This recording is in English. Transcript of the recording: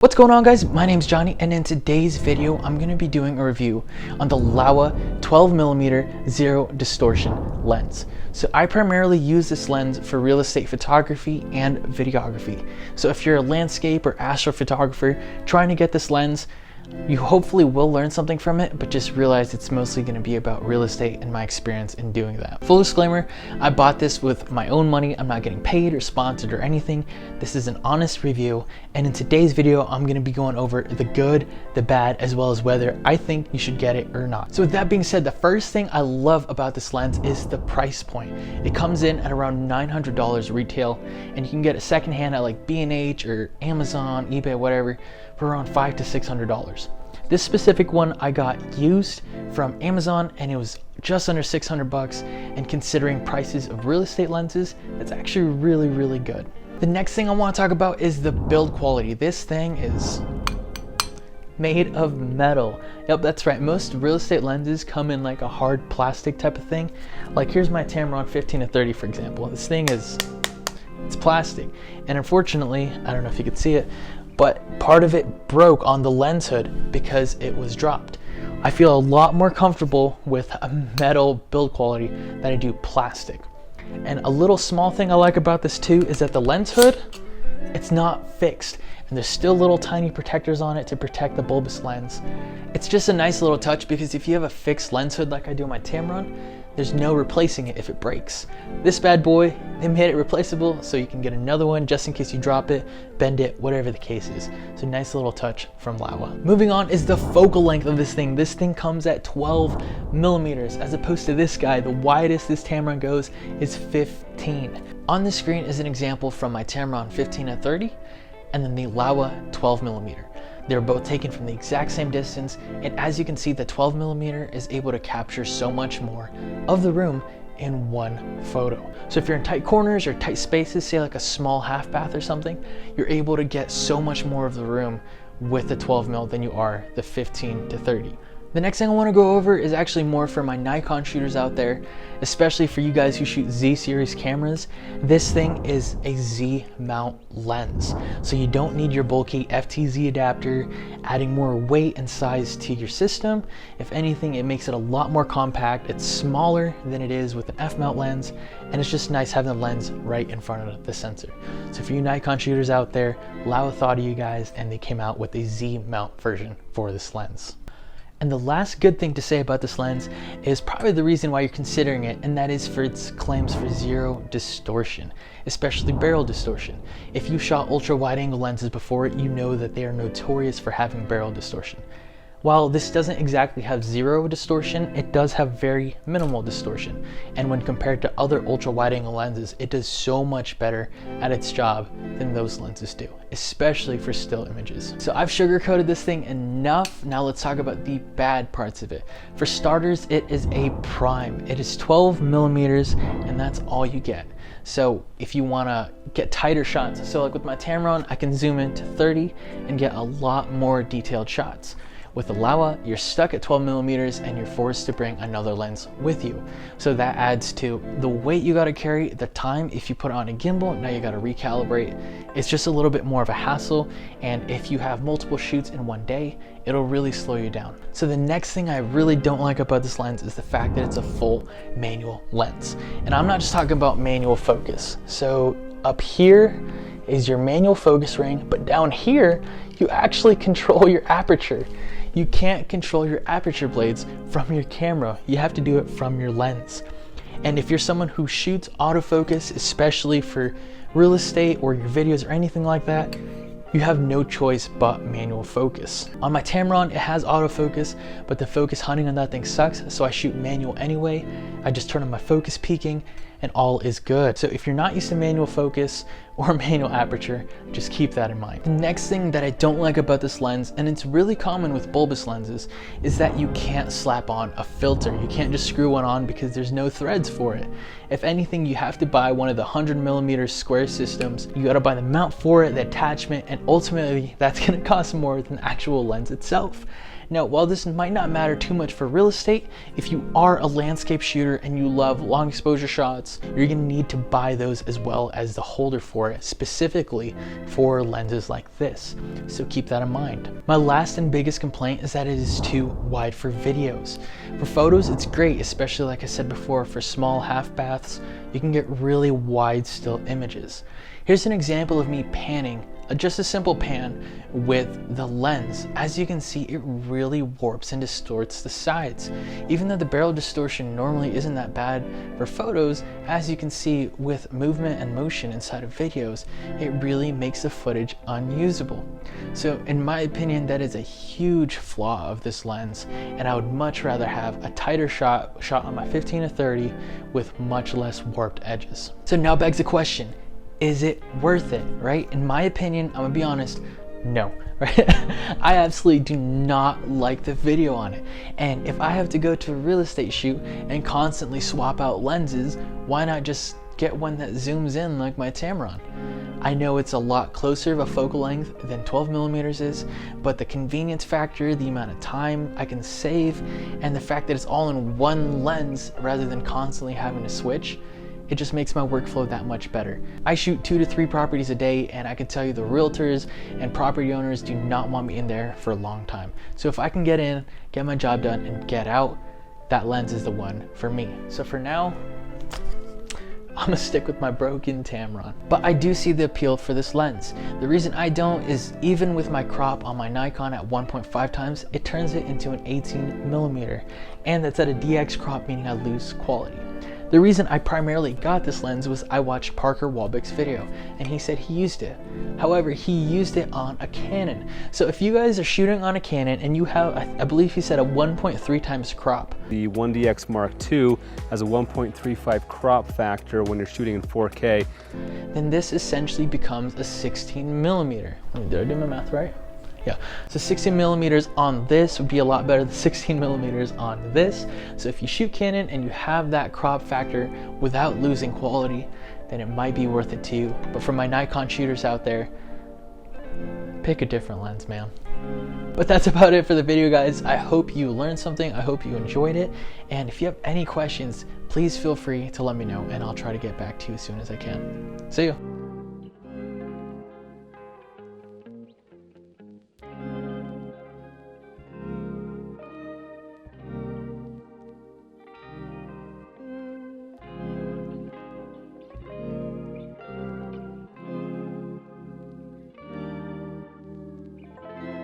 What's going on, guys? My name's Johnny, and in today's video I'm going to be doing a review on the Laowa 12mm zero distortion lens. So I primarily use this lens for real estate photography and videography. So if you're a landscape or astrophotographer trying to get this lens, you hopefully will learn something from it, but just realize it's mostly going to be about real estate and my experience in doing that. Full disclaimer, I bought this with my own money. I'm not getting paid or sponsored or anything. This is an honest review, and in today's video I'm going to be going over the good, the bad, as well as whether I think you should get it or not. So with that being said, the first thing I love about this lens is the price point. It comes in at around $900 retail, and you can get it secondhand at like B&H or Amazon, eBay, whatever, for around $500 to $600. This specific one I got used from Amazon, and it was just under 600 bucks, and considering prices of real estate lenses, that's actually really good. The next thing I want to talk about is the build quality. This thing is made of metal. Yep, that's right. Most real estate lenses come in like a hard plastic type of thing. Like here's my Tamron 15 to 30, for example. This thing it's plastic, and unfortunately, I don't know if you could see it, but part of it broke on the lens hood because it was dropped. I feel a lot more comfortable with a metal build quality than I do plastic. And a little small thing I like about this too is that the lens hood, it's not fixed, and there's still little tiny protectors on it to protect the bulbous lens. It's just a nice little touch, because if you have a fixed lens hood like I do on my Tamron, there's no replacing it if it breaks. This bad boy, they made it replaceable, so you can get another one just in case you drop it, bend it, whatever the case is. So nice little touch from Laowa. Moving on is the focal length of this thing. This thing comes at 12mm, as opposed to this guy. The widest this Tamron goes is 15. On the screen is an example from my Tamron 15 to 30, and then the Laowa 12mm. They're both taken from the exact same distance, and as you can see, the 12mm is able to capture so much more of the room in one photo. So if you're in tight corners or tight spaces, say like a small half bath or something, you're able to get so much more of the room with the 12mm than you are the 15 to 30. The next thing I want to go over is actually more for my Nikon shooters out there, especially for you guys who shoot Z series cameras. This thing is a Z mount lens, so you don't need your bulky FTZ adapter, adding more weight and size to your system. If anything, it makes it a lot more compact. It's smaller than it is with an F mount lens, and it's just nice having the lens right in front of the sensor. So for you Nikon shooters out there, Laowa thought of you guys, and they came out with a Z mount version for this lens. And the last good thing to say about this lens is probably the reason why you're considering it, and that is for its claims for zero distortion, especially barrel distortion. If you shot ultra wide angle lenses before, you know that they are notorious for having barrel distortion. While this doesn't exactly have zero distortion, it does have very minimal distortion. And when compared to other ultra wide angle lenses, it does so much better at its job than those lenses do, especially for still images. So I've sugarcoated this thing enough. Now let's talk about the bad parts of it. For starters, it is a prime. It is 12mm, and that's all you get. So if you want to get tighter shots, so like with my Tamron, I can zoom in to 30 and get a lot more detailed shots. With the Laowa, you're stuck at 12mm, and you're forced to bring another lens with you. So that adds to the weight you gotta carry, the time. If you put it on a gimbal, now you gotta recalibrate. It's just a little bit more of a hassle, and if you have multiple shoots in one day, it'll really slow you down. So the next thing I really don't like about this lens is the fact that it's a full manual lens. And I'm not just talking about manual focus. So up here is your manual focus ring, but down here, you actually control your aperture. You can't control your aperture blades from your camera. You have to do it from your lens. And if you're someone who shoots autofocus, especially for real estate or your videos or anything like that, you have no choice but manual focus. On my Tamron, it has autofocus, but the focus hunting on that thing sucks, so I shoot manual anyway. I just turn on my focus peaking, and all is good. So if you're not used to manual focus or manual aperture, just keep that in mind. The next thing that I don't like about this lens, and it's really common with bulbous lenses, is that you can't slap on a filter. You can't just screw one on because there's no threads for it. If anything, you have to buy one of the 100mm square systems. You gotta buy the mount for it, the attachment, and ultimately that's gonna cost more than the actual lens itself. Now, while this might not matter too much for real estate, if you are a landscape shooter and you love long exposure shots, you're gonna need to buy those as well as the holder for it, specifically for lenses like this. So keep that in mind. My last and biggest complaint is that it is too wide for videos. For photos, it's great, especially like I said before, for small half baths, you can get really wide still images. Here's an example of me panning, just a simple pan with the lens. As you can see, it really warps and distorts the sides. Even though the barrel distortion normally isn't that bad for photos, as you can see with movement and motion inside of videos, it really makes the footage unusable. So in my opinion, that is a huge flaw of this lens, and I would much rather have a tighter shot on my 15-30 with much less warped edges. So now begs the question, is it worth it, right? In my opinion, I'm gonna be honest, no, right? I absolutely do not like the video on it. And if I have to go to a real estate shoot and constantly swap out lenses, why not just get one that zooms in like my Tamron? I know it's a lot closer of a focal length than 12mm is, but the convenience factor, the amount of time I can save, and the fact that it's all in one lens rather than constantly having to switch, it just makes my workflow that much better. I shoot 2 to 3 properties a day, and I can tell you the realtors and property owners do not want me in there for a long time. So if I can get in, get my job done, and get out, that lens is the one for me. So for now, I'm gonna stick with my broken Tamron. But I do see the appeal for this lens. The reason I don't is even with my crop on my Nikon at 1.5 times, it turns it into an 18mm. And that's at a DX crop, meaning I lose quality. The reason I primarily got this lens was I watched Parker Walbeck's video and he said he used it. However, he used it on a Canon. So if you guys are shooting on a Canon and you have, I believe he said a 1.3 times crop. The 1DX Mark II has a 1.35 crop factor when you're shooting in 4K. Then this essentially becomes a 16mm. Did I do my math right? Yeah, so 16mm on this would be a lot better than 16mm on this. So if you shoot Canon and you have that crop factor without losing quality, then it might be worth it too. But for my Nikon shooters out there, pick a different lens, man. But that's about it for the video, guys. I hope you learned something. I hope you enjoyed it. And if you have any questions, please feel free to let me know and I'll try to get back to you as soon as I can. See you.